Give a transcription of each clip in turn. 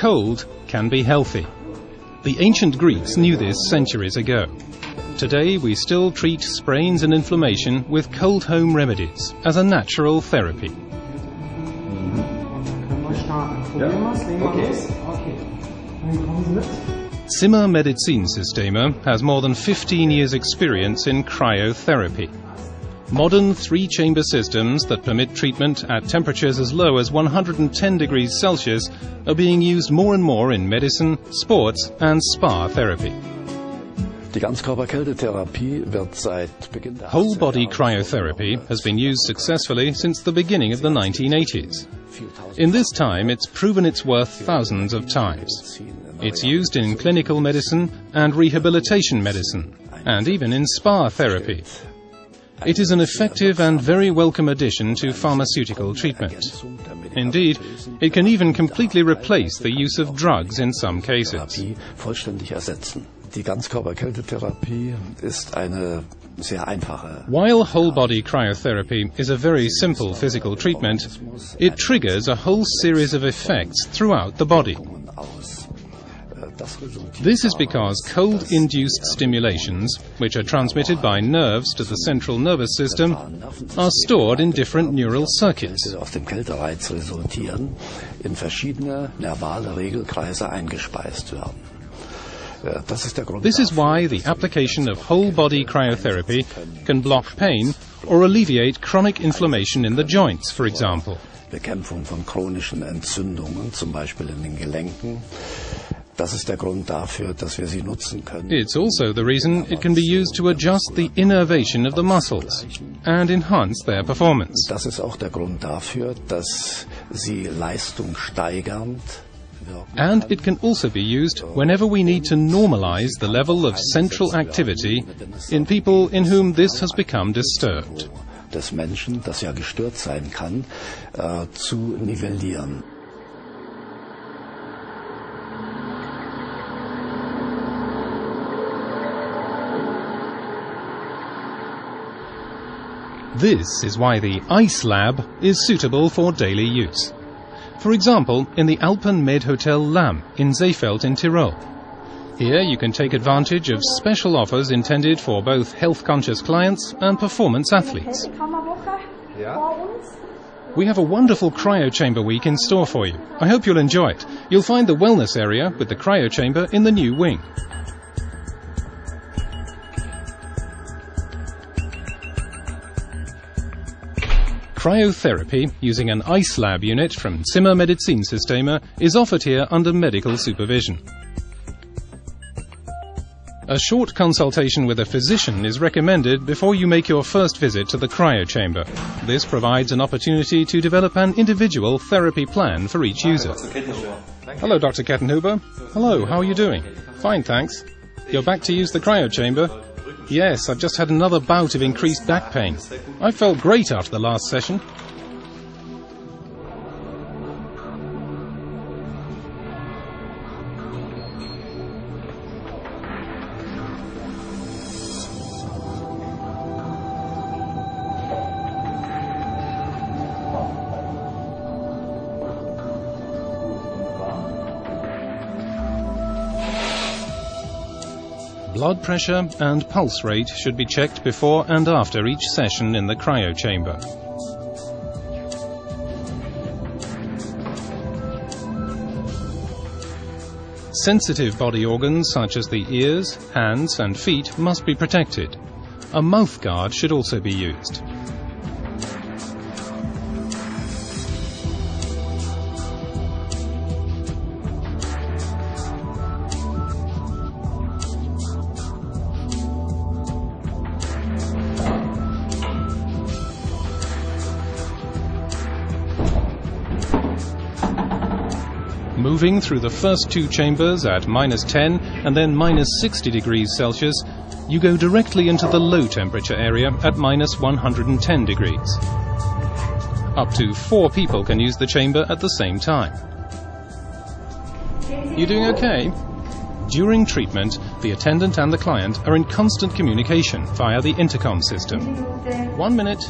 cold can be healthy. The ancient Greeks knew this centuries ago. Today we still treat sprains and inflammation with cold home remedies as a natural therapy. Zimmer Medizinsysteme has more than 15 years' experience in cryotherapy. Modern three-chamber systems that permit treatment at temperatures as low as 110 degrees Celsius are being used more and more in medicine, sports and spa therapy. Whole-body cryotherapy has been used successfully since the beginning of the 1980s. In this time, it's proven its worth thousands of times. It's used in clinical medicine and rehabilitation medicine, and even in spa therapy. It is an effective and very welcome addition to pharmaceutical treatment. Indeed, it can even completely replace the use of drugs in some cases. While whole-body cryotherapy is a very simple physical treatment, it triggers a whole series of effects throughout the body. This is because cold-induced stimulations, which are transmitted by nerves to the central nervous system, are stored in different neural circuits. This is why the application of whole-body cryotherapy can block pain or alleviate chronic inflammation in the joints, for example. Bekämpfung von chronischen Entzündungen, zum Beispiel in den Gelenken. Das ist der Grund dafür, dass wir sie nutzen können. It's also the reason it can be used to adjust the innervation of the muscles and enhance their performance. Das ist auch der Grund dafür, dass sie Leistung steigernd wirken. And it can also be used whenever we need to normalize the level of central activity in people in whom this has become disturbed. Des Menschen, das ja gestört sein kann, zu nivellieren. This is why the ice lab is suitable for daily use. For example, in the Alpen Med Hotel Lamm in Seefeld in Tyrol. Here you can take advantage of special offers intended for both health-conscious clients and performance athletes. We have a wonderful cryo chamber week in store for you. I hope you'll enjoy it. You'll find the wellness area with the cryo chamber in the new wing. Cryotherapy using an ice lab unit from Zimmer Medizinsysteme is offered here under medical supervision. A short consultation with a physician is recommended before you make your first visit to the cryo chamber. This provides an opportunity to develop an individual therapy plan for each user. Hello, Dr. Kettenhuber. Hello, how are you doing? Fine, thanks. You're back to use the cryo chamber? Yes, I've just had another bout of increased back pain. I felt great after the last session. Blood pressure and pulse rate should be checked before and after each session in the cryo chamber. Sensitive body organs such as the ears, hands and feet must be protected. A mouth guard should also be used. Moving through the first two chambers at -10 and then -60 degrees Celsius, you go directly into the low temperature area at -110 degrees. Up to 4 people can use the chamber at the same time. You doing okay? During treatment, the attendant and the client are in constant communication via the intercom system. 1 minute.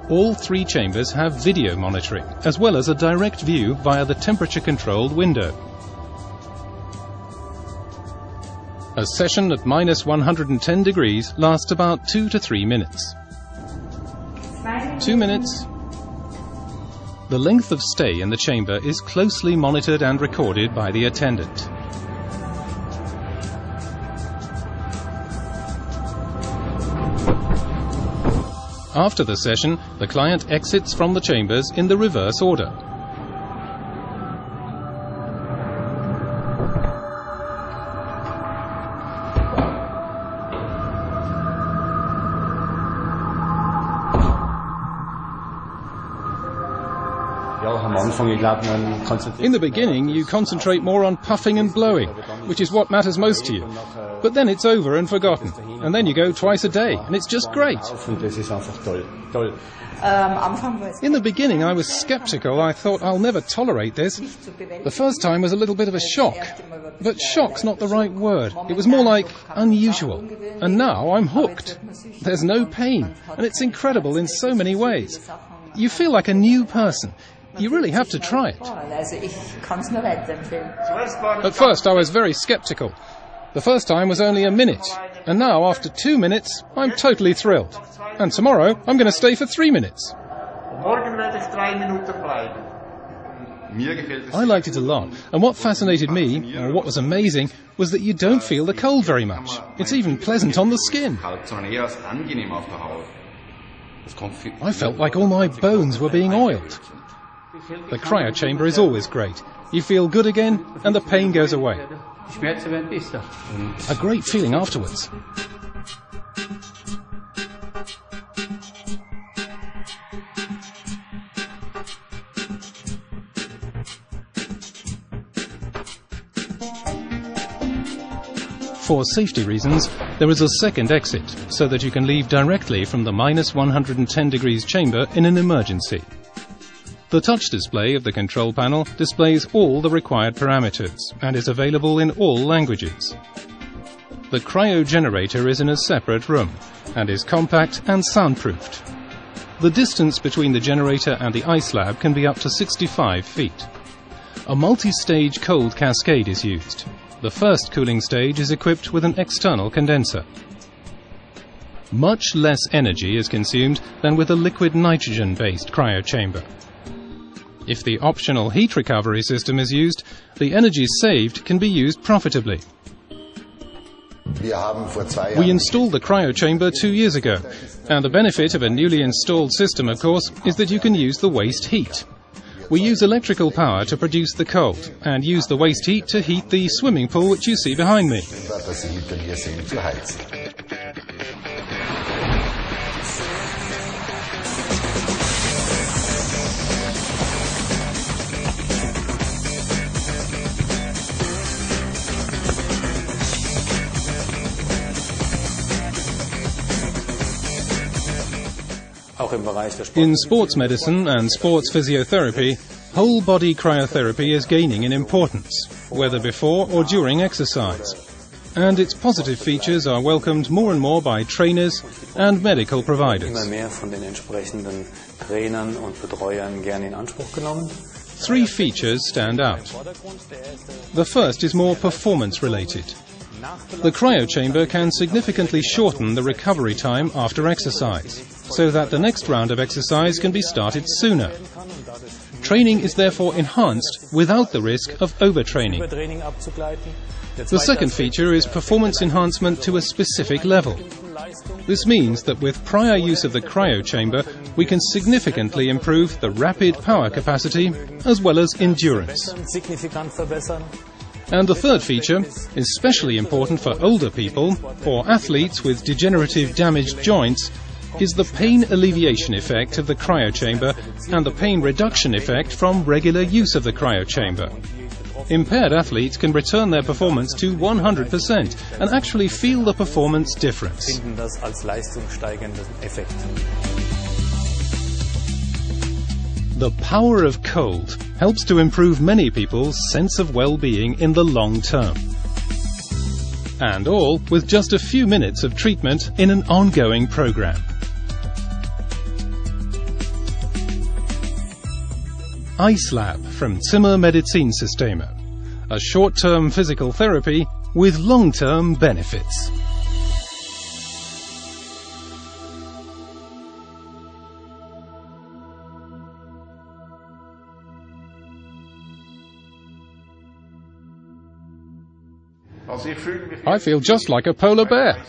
All 3 chambers have video monitoring, as well as a direct view via the temperature-controlled window. A session at minus 110 degrees lasts about 2 to 3 minutes. 2 minutes. The length of stay in the chamber is closely monitored and recorded by the attendant. After the session, the client exits from the chambers in the reverse order. In the beginning, you concentrate more on puffing and blowing, which is what matters most to you. But then it's over and forgotten, and then you go twice a day, and it's just great. In the beginning, I was skeptical. I thought, I'll never tolerate this. The first time was a little bit of a shock. But shock's not the right word. It was more like unusual. And now I'm hooked. There's no pain, and it's incredible in so many ways. You feel like a new person. You really have to try it. At first, I was very skeptical. The first time was only a minute, and now, after 2 minutes, I'm totally thrilled. And tomorrow, I'm going to stay for 3 minutes. I liked it a lot, and what fascinated me, or what was amazing, was that you don't feel the cold very much. It's even pleasant on the skin. I felt like all my bones were being oiled. The cryo chamber is always great. You feel good again, and the pain goes away. A great feeling afterwards. For safety reasons, there is a second exit, so that you can leave directly from the minus 110 degrees chamber in an emergency. The touch display of the control panel displays all the required parameters and is available in all languages. The cryo generator is in a separate room and is compact and soundproofed. The distance between the generator and the ice lab can be up to 65 feet. A multi-stage cold cascade is used. The first cooling stage is equipped with an external condenser. Much less energy is consumed than with a liquid nitrogen-based cryo chamber. If the optional heat recovery system is used, the energy saved can be used profitably. We installed the cryo chamber 2 years ago, and the benefit of a newly installed system, of course, is that you can use the waste heat. We use electrical power to produce the cold, and use the waste heat to heat the swimming pool which you see behind me. In sports medicine and sports physiotherapy, whole-body cryotherapy is gaining in importance, whether before or during exercise, and its positive features are welcomed more and more by trainers and medical providers. 3 features stand out. The first is more performance-related. The cryo chamber can significantly shorten the recovery time after exercise, so that the next round of exercise can be started sooner. Training is therefore enhanced without the risk of overtraining. The second feature is performance enhancement to a specific level. This means that with prior use of the cryo chamber, we can significantly improve the rapid power capacity as well as endurance. And the third feature, especially important for older people or athletes with degenerative damaged joints, is the pain alleviation effect of the cryo chamber and the pain reduction effect from regular use of the cryo chamber. Impaired athletes can return their performance to 100% and actually feel the performance difference. The power of cold helps to improve many people's sense of well-being in the long term. And all with just a few minutes of treatment in an ongoing program. IceLab from Zimmer Medizinsysteme, a short-term physical therapy with long-term benefits. I feel just like a polar bear.